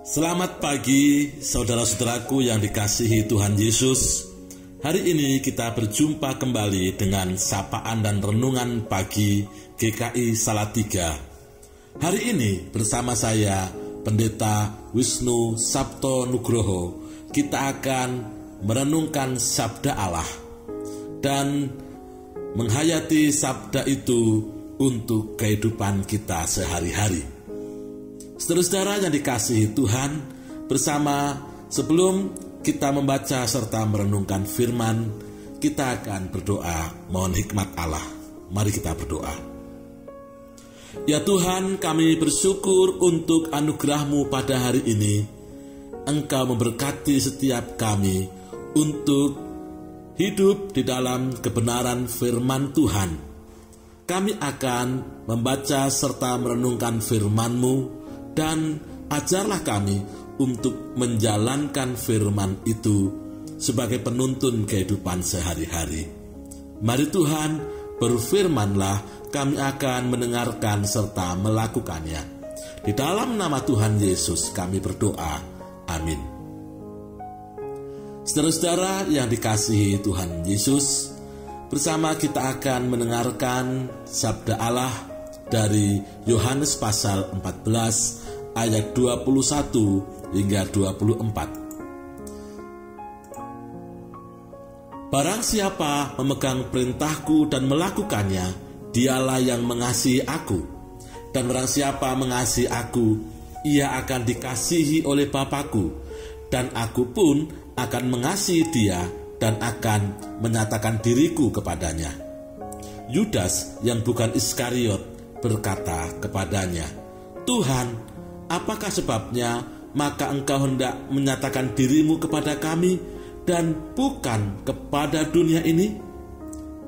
Selamat pagi saudara-saudaraku yang dikasihi Tuhan Yesus. Hari ini kita berjumpa kembali dengan sapaan dan renungan pagi GKI Salatiga. Hari ini bersama saya Pendeta Wisnu Sabto Nugroho, kita akan merenungkan sabda Allah dan menghayati sabda itu untuk kehidupan kita sehari-hari. Saudara-saudara yang dikasihi Tuhan, bersama sebelum kita membaca serta merenungkan firman, kita akan berdoa mohon hikmat Allah. Mari kita berdoa. Ya Tuhan, kami bersyukur untuk anugerah-Mu pada hari ini. Engkau memberkati setiap kami untuk hidup di dalam kebenaran firman Tuhan. Kami akan membaca serta merenungkan firman-Mu, dan ajarlah kami untuk menjalankan firman itu sebagai penuntun kehidupan sehari-hari. Mari Tuhan, berfirmanlah, kami akan mendengarkan serta melakukannya. Di dalam nama Tuhan Yesus kami berdoa. Amin. Saudara-saudara yang dikasihi Tuhan Yesus, bersama kita akan mendengarkan sabda Allah dari Yohanes pasal 14 ayat 21 hingga 24. Barang siapa memegang perintahku dan melakukannya, dialah yang mengasihi aku. Dan barang siapa mengasihi aku, ia akan dikasihi oleh Bapa-Ku. Dan aku pun akan mengasihi dia dan akan menyatakan diriku kepadanya. Yudas yang bukan Iskariot berkata kepadanya, Tuhan, apakah sebabnya maka engkau hendak menyatakan dirimu kepada kami dan bukan kepada dunia ini?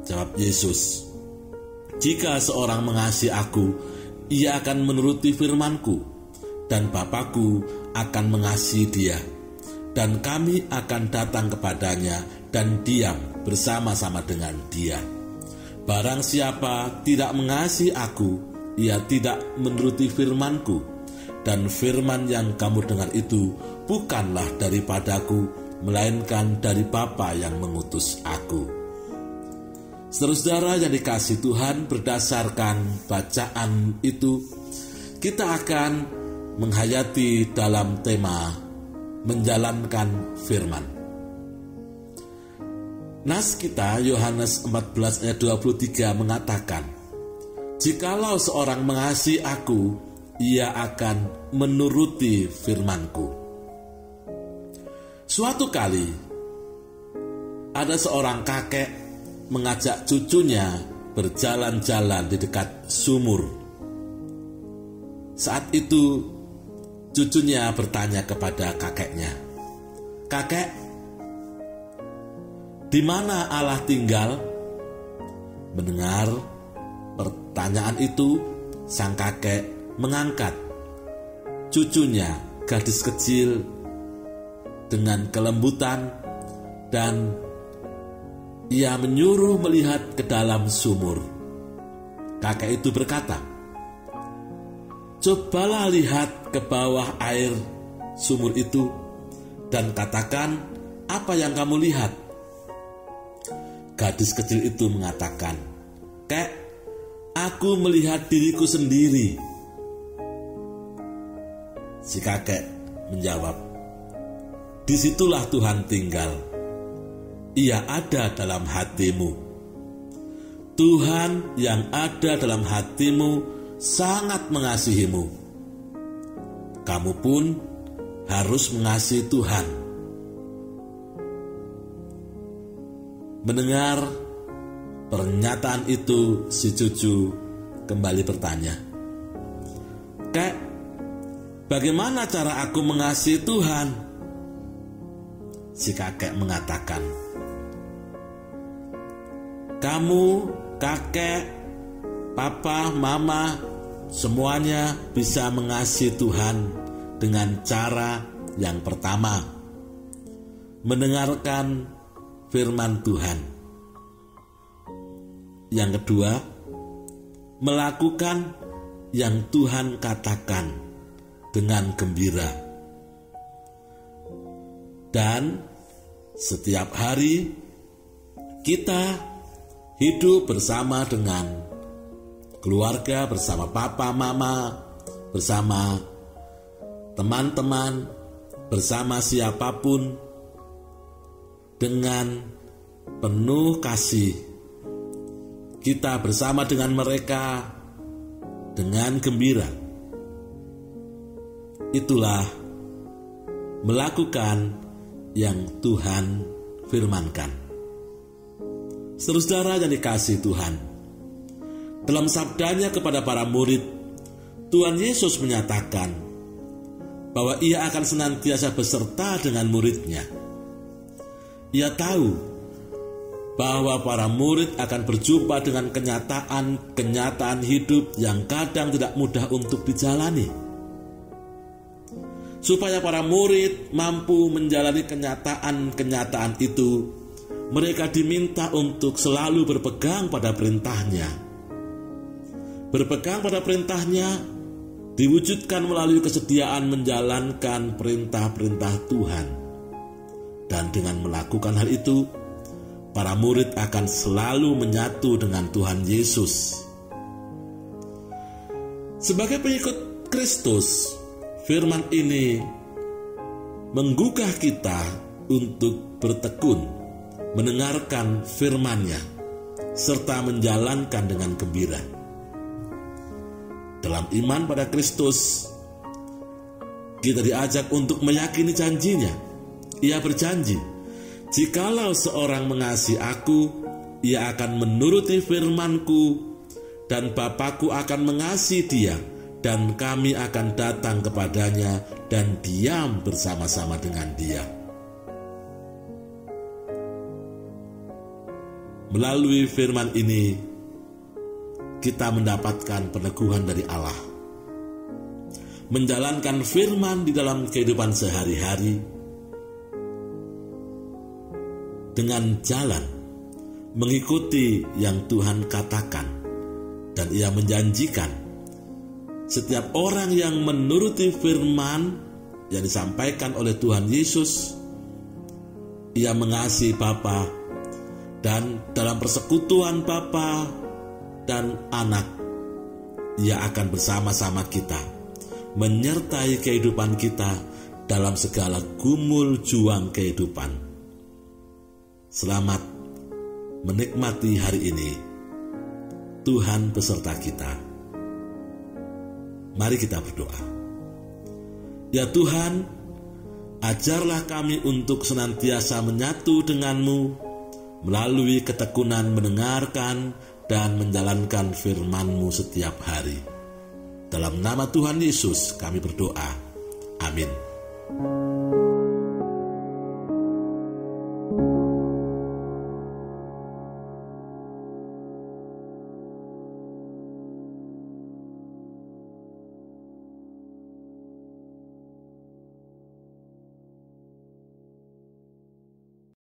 Jawab Yesus, jika seorang mengasihi aku, ia akan menuruti firman-Ku, dan Bapa-Ku akan mengasihi dia, dan kami akan datang kepadanya dan diam bersama-sama dengan dia. Barang siapa tidak mengasihi aku, ia tidak menuruti firman-Ku, dan firman yang kamu dengar itu bukanlah daripadaku, melainkan dari Bapa yang mengutus aku. Saudara-saudara yang dikasihi Tuhan, berdasarkan bacaan itu, kita akan menghayati dalam tema menjalankan firman. Nas kita Yohanes 14 ayat 23 mengatakan, jikalau seorang mengasihi aku, ia akan menuruti firman-Ku. Suatu kali, ada seorang kakek mengajak cucunya berjalan-jalan di dekat sumur. Saat itu, cucunya bertanya kepada kakeknya, Kakek, di mana Allah tinggal? Mendengar pertanyaan itu, sang kakek mengangkat cucunya, gadis kecil, dengan kelembutan, dan ia menyuruh melihat ke dalam sumur. Kakek itu berkata, cobalah lihat ke bawah air sumur itu dan katakan apa yang kamu lihat. Gadis kecil itu mengatakan, Kek, aku melihat diriku sendiri. Si kakek menjawab, disitulah Tuhan tinggal. Ia ada dalam hatimu. Tuhan yang ada dalam hatimu sangat mengasihimu. Kamu pun harus mengasihi Tuhan. Mendengar pernyataan itu, si cucu kembali bertanya, Kek, bagaimana cara aku mengasihi Tuhan? Si kakek mengatakan, kamu, kakek, papa, mama, semuanya bisa mengasihi Tuhan dengan cara yang pertama, mendengarkan firman Tuhan. Yang kedua, melakukan yang Tuhan katakan dengan gembira. Dan setiap hari kita hidup bersama dengan keluarga, bersama papa, mama, bersama teman-teman, bersama siapapun, dengan penuh kasih. Kita bersama dengan mereka dengan gembira. Itulah melakukan yang Tuhan firmankan. Saudara yang dikasihi Tuhan, dalam sabdanya kepada para murid, Tuhan Yesus menyatakan bahwa Ia akan senantiasa beserta dengan murid-Nya. Ia tahu bahwa para murid akan berjumpa dengan kenyataan hidup yang kadang tidak mudah untuk dijalani. Supaya para murid mampu menjalani kenyataan itu, mereka diminta untuk selalu berpegang pada perintah-Nya. Berpegang pada perintah-Nya diwujudkan melalui kesediaan menjalankan perintah-perintah Tuhan. Dan dengan melakukan hal itu, para murid akan selalu menyatu dengan Tuhan Yesus. Sebagai pengikut Kristus, firman ini menggugah kita untuk bertekun, mendengarkan firman-Nya, serta menjalankan dengan gembira. Dalam iman pada Kristus, kita diajak untuk meyakini janji-Nya. Ia berjanji, jikalau seorang mengasihi aku, ia akan menuruti firman-Ku, dan Bapa-Ku akan mengasihi dia, dan kami akan datang kepadanya dan diam bersama-sama dengan dia. Melalui firman ini, kita mendapatkan peneguhan dari Allah. Menjalankan firman di dalam kehidupan sehari-hari, dengan jalan mengikuti yang Tuhan katakan, dan Ia menjanjikan setiap orang yang menuruti firman yang disampaikan oleh Tuhan Yesus, ia mengasihi Bapa, dan dalam persekutuan Bapa dan Anak, Ia akan bersama-sama kita, menyertai kehidupan kita dalam segala gumul juang kehidupan. Selamat menikmati hari ini. Tuhan beserta kita. Mari kita berdoa. Ya Tuhan, ajarlah kami untuk senantiasa menyatu denganmu melalui ketekunan mendengarkan dan menjalankan firman-Mu setiap hari. Dalam nama Tuhan Yesus kami berdoa. Amin.